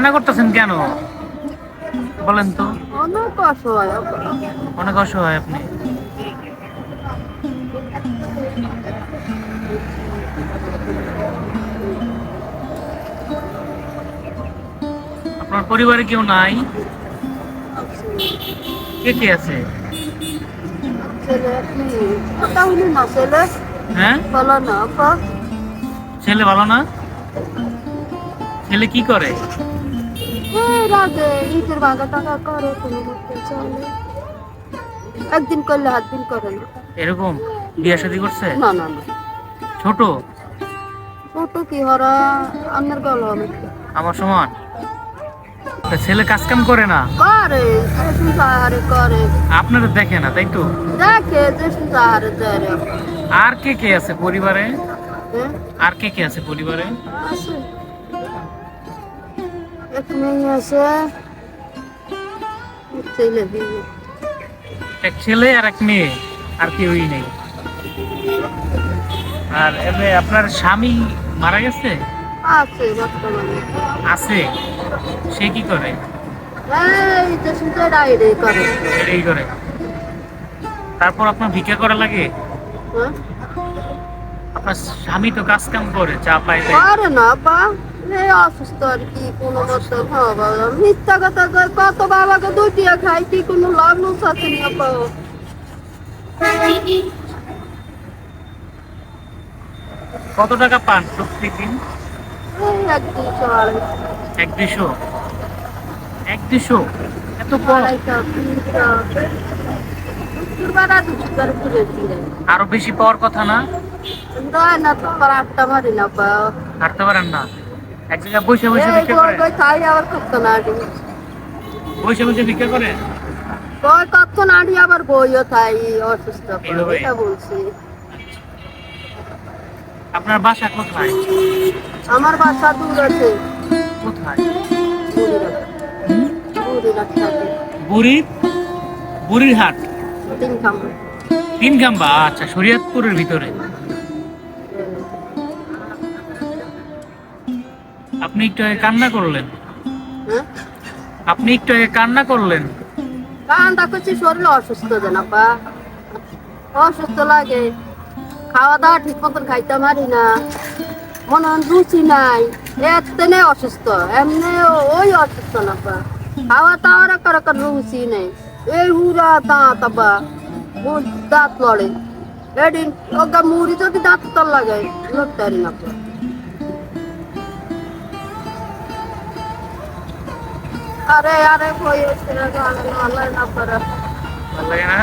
কান্না করতেছেন কেন বলেন তো? অনেক অসহায় অনেক অসহায় আপনি। আপনার পরিবারে কেউ নাই? কে কে আছে? ছেলে আপনি কথা হইলি না ছেলে হ্যাঁ, বলো না আপা ছেলে ভালো না? ছেলে কি করে? এই রাগে ঈদের ভাগা টাকা করে কোনো করতে চলে একদিন করলে হাত দিন করে না এরকম বিয়ে শাদী করছে? না না না ছোট? ছোট কি হরা আমার গল অনেক আমার সমান? তা ছেলে কাজ কাম করে না? করে দেশু সাহারে করে আপনারা দেখে না তাই তো? দেখে দেশু সাহারে যায় আর কে কে আছে পরিবারে? হ্যাঁ আর কে কে আছে পরিবারে? আছে এক মেয়ে আছে এক ছেলে বিয়ে এক ছেলে আর এক মেয়ে, আর কেউই নেই। আর এমনি আপনার স্বামী মারা গেছে? আছে বর্তমানে আছে। সে কি করে? এই দেশু ডাইরে করে এই করে। তারপর আপনার ভিক্ষা করা লাগে? হ্যাঁ আপনার স্বামী তো কাজ কাম করে, চা পায় দেয়। পারে না বা এই অসুস্থ আর কি কোনো মতো বাবা মিথ্যা কথা কয় কত বাবাকে দুটিয়া খাই কি কোনো লাভ আছে না পাও কত টাকা পান প্রত্যেকদিন? এই এক দুশো আড়াইশো এক দুশো? এক দুশো? এত কম? আড়াইশো তিনশো শুক্রবার আর শুক্রবার ঘুরে ফিরে আরো বেশি পাওয়ার কথা না? রয় না তো আবার আটটা মারি না পাও হারতে পারেন না? এক জায়গায় বসে বসে এই ভিক্ষা করে? কই খাই আবার করতো না আডি বসে বসে ভিক্ষা করে? কই করতো না আডি আবার বইও থাই অসুস্থ এইভাবে? এটা বলছি আপনার বাসা কোথায়? আমার বাসা দূর আছে কোথায়? বুড়িরা থাকে বুড়ি? বুড়ির হাট? তিন খাম্বা তিন গাম্বা, আচ্ছা, শরীয়তপুরের ভিতরে। আপনি একটু আগে কান্না করলেন। হ্যাঁ আপনি একটু আগে কান্না করলেন। কানটা করছি শরীর অসুস্থ জানাপা অসুস্থ লাগে খাওয়া দাওয়া ঠিক মতন খাইতে পারি না মনে হয় রুচি নাই এতে অসুস্থ এমনি ওই অসুস্থ না পা খাওয়া দাওয়ার একটা রুচি নেই এই হুরা দাঁত আবা দাঁত লড়ে এদিন ওগা মুড়ি যদি দাঁত তল লাগে লড়তে পারি না পা আরে আরে কই হচ্ছে না না পারা ভালো লাগে না?